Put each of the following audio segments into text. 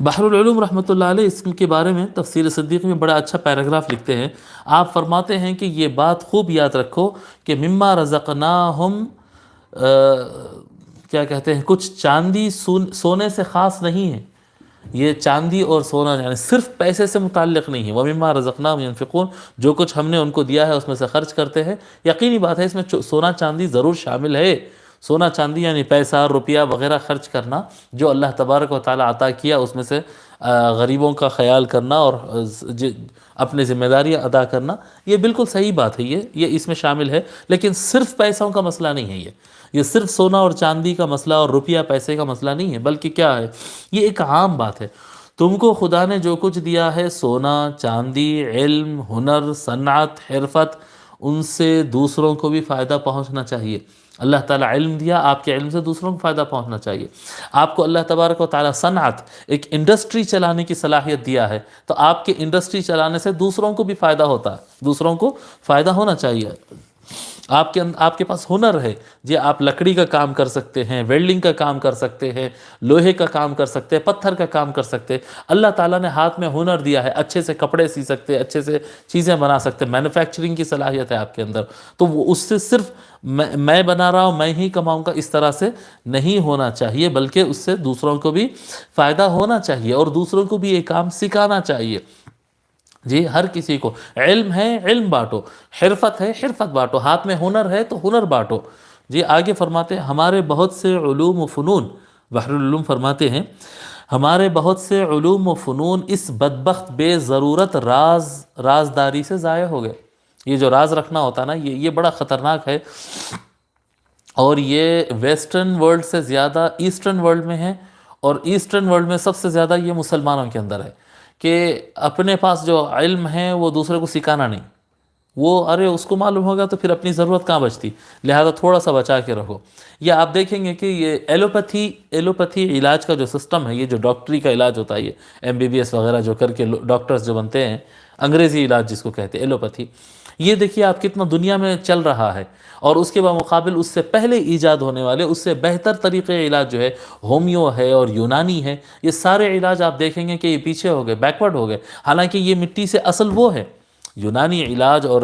بحر العلوم رحمۃ اللہ علیہ اس کے بارے میں تفسیر صدیق میں بڑا اچھا پیراگراف لکھتے ہیں. آپ فرماتے ہیں کہ یہ بات خوب یاد رکھو کہ مما رزقناہم کیا کہتے ہیں، کچھ چاندی سونے سے خاص نہیں ہے. یہ چاندی اور سونا یعنی صرف پیسے سے متعلق نہیں ہے. وَمِمَّا رَزَقْنَاهُمْ يَنْفِقُونَ، جو کچھ ہم نے ان کو دیا ہے اس میں سے خرچ کرتے ہیں. یقینی بات ہے اس میں سونا چاندی ضرور شامل ہے. سونا چاندی یعنی پیسہ روپیہ وغیرہ خرچ کرنا جو اللہ تبارک و تعالیٰ عطا کیا، اس میں سے غریبوں کا خیال کرنا اور اپنے ذمہ داریاں ادا کرنا، یہ بالکل صحیح بات ہے. یہ اس میں شامل ہے. لیکن صرف پیسوں کا مسئلہ نہیں ہے. یہ صرف سونا اور چاندی کا مسئلہ اور روپیہ پیسے کا مسئلہ نہیں ہے، بلکہ کیا ہے، یہ ایک عام بات ہے. تم کو خدا نے جو کچھ دیا ہے، سونا چاندی، علم، ہنر، صنعت، حرفت، ان سے دوسروں کو بھی فائدہ پہنچنا چاہیے. اللہ تعالیٰ علم دیا، آپ کے علم سے دوسروں کو فائدہ پہنچنا چاہیے. آپ کو اللہ تبارک و تعالیٰ صنعت، ایک انڈسٹری چلانے کی صلاحیت دیا ہے، تو آپ کے انڈسٹری چلانے سے دوسروں کو بھی فائدہ ہوتا ہے، دوسروں کو فائدہ ہونا چاہیے. آپ کے پاس ہنر ہے جی، آپ لکڑی کا کام کر سکتے ہیں، ویلڈنگ کا کام کر سکتے ہیں، لوہے کا کام کر سکتے ہیں، پتھر کا کام کر سکتے ہیں. اللہ تعالیٰ نے ہاتھ میں ہنر دیا ہے، اچھے سے کپڑے سی سکتے ہیں، اچھے سے چیزیں بنا سکتے ہیں، مینوفیکچرنگ کی صلاحیت ہے آپ کے اندر. تو وہ اس سے صرف میں بنا رہا ہوں، میں ہی کماؤں گا، اس طرح سے نہیں ہونا چاہیے، بلکہ اس سے دوسروں کو بھی فائدہ ہونا چاہیے اور دوسروں کو بھی یہ کام سکھانا چاہیے. جی، ہر کسی کو علم ہے علم بانٹو، حرفت ہے حرفت بانٹو، ہاتھ میں ہنر ہے تو ہنر بانٹو. جی آگے فرماتے ہیں ہمارے بہت سے علوم و فنون، بحر العلوم فرماتے ہیں ہمارے بہت سے علوم و فنون اس بدبخت بے ضرورت رازداری سے ضائع ہو گئے. یہ جو راز رکھنا ہوتا ہے نا، یہ بڑا خطرناک ہے، اور یہ ویسٹرن ورلڈ سے زیادہ ایسٹرن ورلڈ میں ہے، اور ایسٹرن ورلڈ میں سب سے زیادہ یہ مسلمانوں کے اندر ہے کہ اپنے پاس جو علم ہے وہ دوسرے کو سکھانا نہیں. وہ ارے اس کو معلوم ہوگا تو پھر اپنی ضرورت کہاں بچتی، لہذا تھوڑا سا بچا کے رکھو. یا آپ دیکھیں گے کہ یہ ایلوپیتھی علاج کا جو سسٹم ہے، یہ جو ڈاکٹری کا علاج ہوتا ہے، یہ MBBS وغیرہ جو کر کے ڈاکٹرز جو بنتے ہیں، انگریزی علاج جس کو کہتے ہیں ایلوپیتھی، یہ دیکھیے آپ کتنا دنیا میں چل رہا ہے. اور اس کے بمقابل اس سے پہلے ایجاد ہونے والے اس سے بہتر طریقے علاج جو ہے ہومیو ہے اور یونانی ہے، یہ سارے علاج آپ دیکھیں گے کہ یہ پیچھے ہو گئے، بیکورڈ ہو گئے. حالانکہ یہ مٹی سے اصل وہ ہے، یونانی علاج اور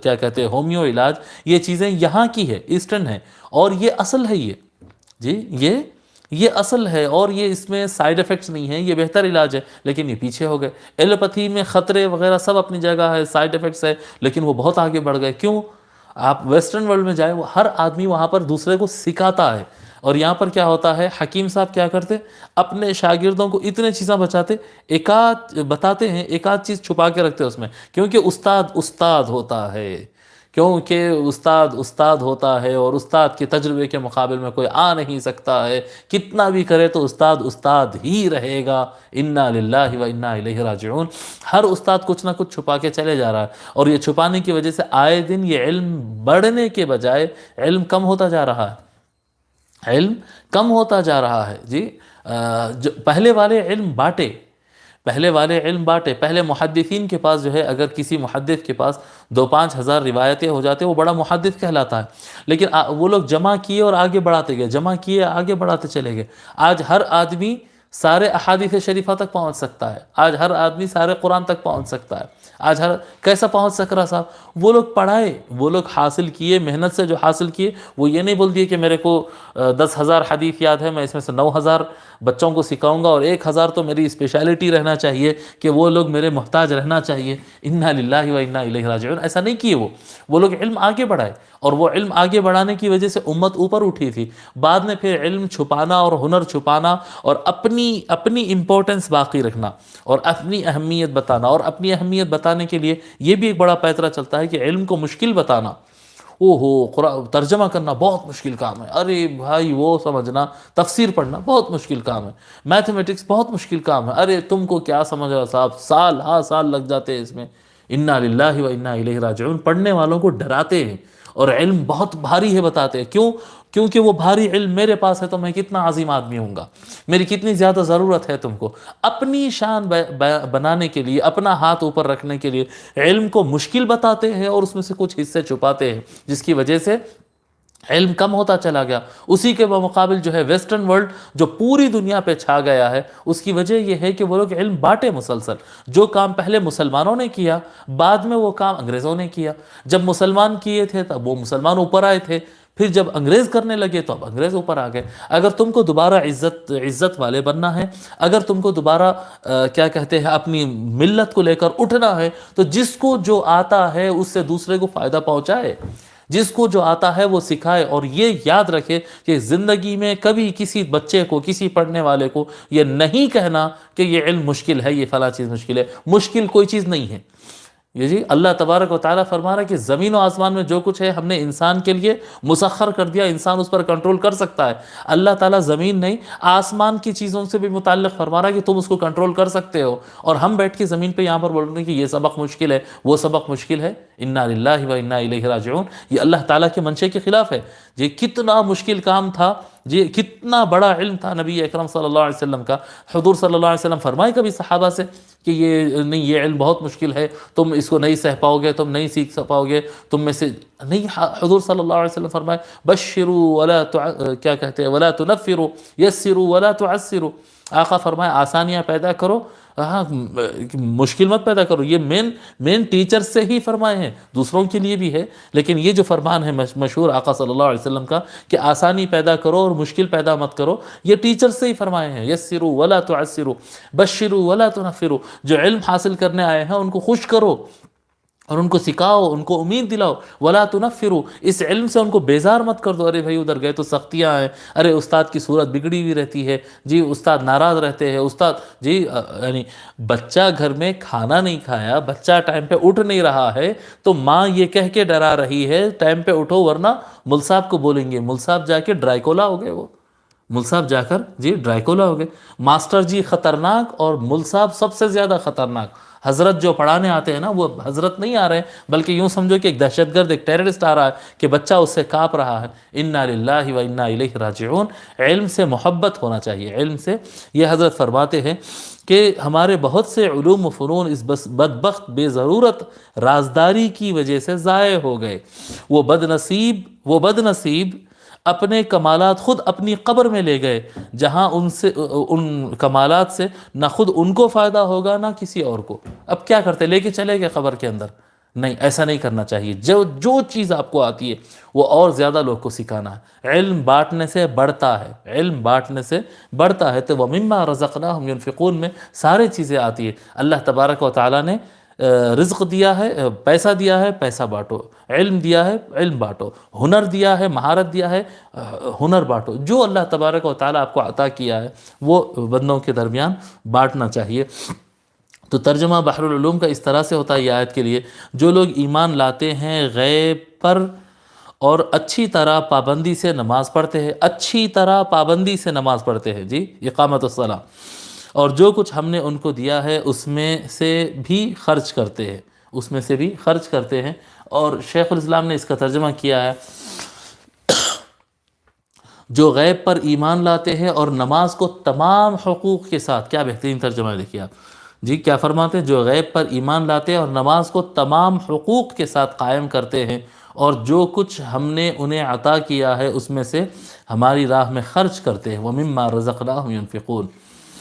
کیا کہتے ہیں ہومیو علاج، یہ چیزیں یہاں کی ہے، ایسٹرن ہے، اور یہ اصل ہے. یہ جی یہ اصل ہے، اور یہ اس میں سائیڈ ایفیکٹس نہیں ہیں، یہ بہتر علاج ہے. لیکن یہ پیچھے ہو گئے. ایلوپیتھی میں خطرے وغیرہ سب اپنی جگہ ہے، سائیڈ ایفیکٹس ہے، لیکن وہ بہت آگے بڑھ گئے. کیوں؟ آپ ویسٹرن ورلڈ میں جائیں، وہ ہر آدمی وہاں پر دوسرے کو سکھاتا ہے. اور یہاں پر کیا ہوتا ہے، حکیم صاحب کیا کرتے، اپنے شاگردوں کو اتنے چیزیں بتاتے ہیں، ایک آدھ چیز چھپا کے رکھتے اس میں، کیونکہ استاد ہوتا ہے، کیونکہ استاد ہوتا ہے، اور استاد کے تجربے کے مقابل میں کوئی آ نہیں سکتا ہے. کتنا بھی کرے تو استاد ہی رہے گا. انا للہ و انا الیہ راجعون. ہر استاد کچھ نہ کچھ چھپا کے چلے جا رہا ہے، اور یہ چھپانے کی وجہ سے آئے دن یہ علم بڑھنے کے بجائے علم کم ہوتا جا رہا ہے. علم کم ہوتا جا رہا ہے. جی جو پہلے والے علم بانٹے، پہلے محدثین کے پاس جو ہے، اگر کسی محدث کے پاس 2-5 ہزار روایتیں ہو جاتے، وہ بڑا محدث کہلاتا ہے. لیکن وہ لوگ جمع کیے اور آگے بڑھاتے گئے، جمع کیے آگے بڑھاتے چلے گئے. آج ہر آدمی سارے احادیث شریفہ تک پہنچ سکتا ہے، آج ہر آدمی سارے قرآن تک پہنچ سکتا ہے. آج کیسا پہنچ سک رہا صاحب؟ وہ لوگ پڑھائے، وہ لوگ حاصل کیے، محنت سے جو حاصل کیے. وہ یہ نہیں بول دیے کہ میرے کو 10,000 حدیث یاد ہے، میں اس میں سے 9,000 بچوں کو سکھاؤں گا، اور 1,000 تو میری اسپیشلٹی رہنا چاہیے کہ وہ لوگ میرے محتاج رہنا چاہیے. انا للہ و انا الیہ راجعون. ایسا نہیں کیے. وہ لوگ علم آگے بڑھائے، اور وہ علم آگے بڑھانے کی وجہ سے امت اوپر اٹھی تھی. بعد میں پھر علم چھپانا اور ہنر چھپانا، اور اپنی امپورٹنس باقی رکھنا، اور اپنی اہمیت بتانا، اور اپنی اہمیت بتانے کے لیے یہ بھی ایک بڑا پیترا چلتا ہے کہ علم کو مشکل بتانا. قرآن ترجمہ کرنا بہت مشکل کام ہے. ارے بھائی وہ سمجھنا، تفسیر پڑھنا بہت مشکل کام ہے. میتھمیٹکس بہت مشکل کام ہے. ارے تم کو کیا سمجھ رہا صاحب، سال لگ جاتے ہیں اس میں. انا للہ و انا الیہ راجعون. پڑھنے والوں کو ڈراتے ہیں، اور علم بہت بھاری ہے بتاتے ہیں. کیونکہ وہ بھاری علم میرے پاس ہے تو میں کتنا عظیم آدمی ہوں گا، میری کتنی زیادہ ضرورت ہے تم کو. اپنی شان بنانے کے لیے، اپنا ہاتھ اوپر رکھنے کے لیے علم کو مشکل بتاتے ہیں، اور اس میں سے کچھ حصے چھپاتے ہیں، جس کی وجہ سے علم کم ہوتا چلا گیا. اسی کے بمقابل جو ہے ویسٹرن ورلڈ جو پوری دنیا پہ چھا گیا ہے، اس کی وجہ یہ ہے کہ وہ لوگ علم بانٹے مسلسل. جو کام پہلے مسلمانوں نے کیا، بعد میں وہ کام انگریزوں نے کیا. جب مسلمان کیے تھے تب وہ مسلمان اوپر آئے تھے، پھر جب انگریز کرنے لگے تو اب انگریز اوپر آ گئے. اگر تم کو دوبارہ عزت والے بننا ہے، اگر تم کو دوبارہ کیا کہتے ہیں اپنی ملت کو لے کر اٹھنا ہے، تو جس کو جو آتا ہے اس سے دوسرے کو فائدہ پہنچائے، جس کو جو آتا ہے وہ سکھائے. اور یہ یاد رکھے کہ زندگی میں کبھی کسی بچے کو، کسی پڑھنے والے کو یہ نہیں کہنا کہ یہ علم مشکل ہے، یہ فلاں چیز مشکل ہے. مشکل کوئی چیز نہیں ہے. یہ جی اللہ تبارک و تعالیٰ فرما رہا ہے کہ زمین و آسمان میں جو کچھ ہے ہم نے انسان کے لیے مسخر کر دیا، انسان اس پر کنٹرول کر سکتا ہے. اللہ تعالیٰ زمین نہیں، آسمان کی چیزوں سے بھی متعلق فرما رہا ہے کہ تم اس کو کنٹرول کر سکتے ہو. اور ہم بیٹھ کے زمین پہ یہاں پر بول رہے ہیں کہ یہ سبق مشکل ہے، وہ سبق مشکل ہے. انا للہ و انا الیہ راجعون. یہ اللہ تعالیٰ کے منشے کے خلاف ہے. یہ کتنا مشکل کام تھا، یہ کتنا بڑا علم تھا نبی اکرم صلی اللہ علیہ وسلم کا. حضور صلی اللہ علیہ وسلم فرمائے کبھی صحابہ سے کہ یہ نہیں، یہ علم بہت مشکل ہے، تم اس کو نہیں سہ پاؤ گے، تم نہیں سیکھ پاؤ گے، تم میں سے نہیں. حضور صلی اللہ علیہ وسلم فرمائے بشروا ولا کیا کہتے ہیں ولا تنفروا یسروا ولا تعسروا. آقا فرمائے آسانیاں پیدا کرو، ہاں مشکل مت پیدا کرو. یہ مین ٹیچر سے ہی فرمائے ہیں، دوسروں کے لیے بھی ہے، لیکن یہ جو فرمان ہے مشہور آقا صلی اللہ علیہ وسلم کا کہ آسانی پیدا کرو اور مشکل پیدا مت کرو، یہ ٹیچر سے ہی فرمائے ہیں. یسروا ولا تعسروا بشروا ولا تنفروا. جو علم حاصل کرنے آئے ہیں ان کو خوش کرو اور ان کو سکھاؤ، ان کو امید دلاؤ. ولا تنفروا، اس علم سے ان کو بیزار مت کر دو. ارے بھائی ادھر گئے تو سختیاں ہیں، ارے استاد کی صورت بگڑی ہوئی رہتی ہے، جی استاد ناراض رہتے ہیں، استاد جی یعنی بچہ گھر میں کھانا نہیں کھایا، بچہ ٹائم پہ اٹھ نہیں رہا ہے، تو ماں یہ کہہ کے ڈرا رہی ہے ٹائم پہ اٹھو ورنہ مل صاحب کو بولیں گے. مل صاحب جا کے ڈرائیکولا ہو گئے، وہ مل صاحب جا کر جی ڈرائیکولا ہو گئے. ماسٹر جی خطرناک اور مل صاحب سب سے زیادہ خطرناک. حضرت جو پڑھانے آتے ہیں نا وہ حضرت نہیں آ رہے ہیں، بلکہ یوں سمجھو کہ ایک دہشت گرد، ایک ٹیررسٹ آ رہا ہے کہ بچہ اس سے کانپ رہا ہے. انا للہ و انا الیہ راجعون. علم سے محبت ہونا چاہیے، علم سے. یہ حضرت فرماتے ہیں کہ ہمارے بہت سے علوم و فنون اس بدبخت بے ضرورت رازداری کی وجہ سے ضائع ہو گئے. وہ بد نصیب اپنے کمالات خود اپنی قبر میں لے گئے، جہاں ان کمالات سے نہ خود ان کو فائدہ ہوگا نہ کسی اور کو. اب کیا کرتے، لے کے چلے گئے قبر کے اندر. نہیں، ایسا نہیں کرنا چاہیے. جو چیز آپ کو آتی ہے وہ اور زیادہ لوگ کو سکھانا ہے. علم بانٹنے سے بڑھتا ہے، علم بانٹنے سے بڑھتا ہے. تو وَمِمَّا رَزَقْنَاهُمْ يُنْفِقُونَ میں سارے چیزیں آتی ہے. اللہ تبارک و تعالیٰ نے رزق دیا ہے، پیسہ دیا ہے، پیسہ بانٹو. علم دیا ہے، علم بانٹو. ہنر دیا ہے، مہارت دیا ہے، ہنر بانٹو. جو اللہ تبارک و تعالیٰ آپ کو عطا کیا ہے وہ بندوں کے درمیان بانٹنا چاہیے. تو ترجمہ بحر العلوم کا اس طرح سے ہوتا ہے یہ آیت کے لیے: جو لوگ ایمان لاتے ہیں غیب پر اور اچھی طرح پابندی سے نماز پڑھتے ہیں، اچھی طرح پابندی سے نماز پڑھتے ہیں، جی اقامت الصلاۃ، اور جو کچھ ہم نے ان کو دیا ہے اس میں سے بھی خرچ کرتے ہیں، اس میں سے بھی خرچ کرتے ہیں. اور شیخ الاسلام نے اس کا ترجمہ کیا ہے: جو غیب پر ایمان لاتے ہیں اور نماز کو تمام حقوق کے ساتھ. کیا بہترین ترجمہ ہے، دیکھیے آپ جی کیا فرماتے ہیں: جو غیب پر ایمان لاتے ہیں اور نماز کو تمام حقوق کے ساتھ قائم کرتے ہیں، اور جو کچھ ہم نے انہیں عطا کیا ہے اس میں سے ہماری راہ میں خرچ کرتے ہیں. وَمِمَّا رَزَقْنَاهُمْ يُنْفِقُونَ.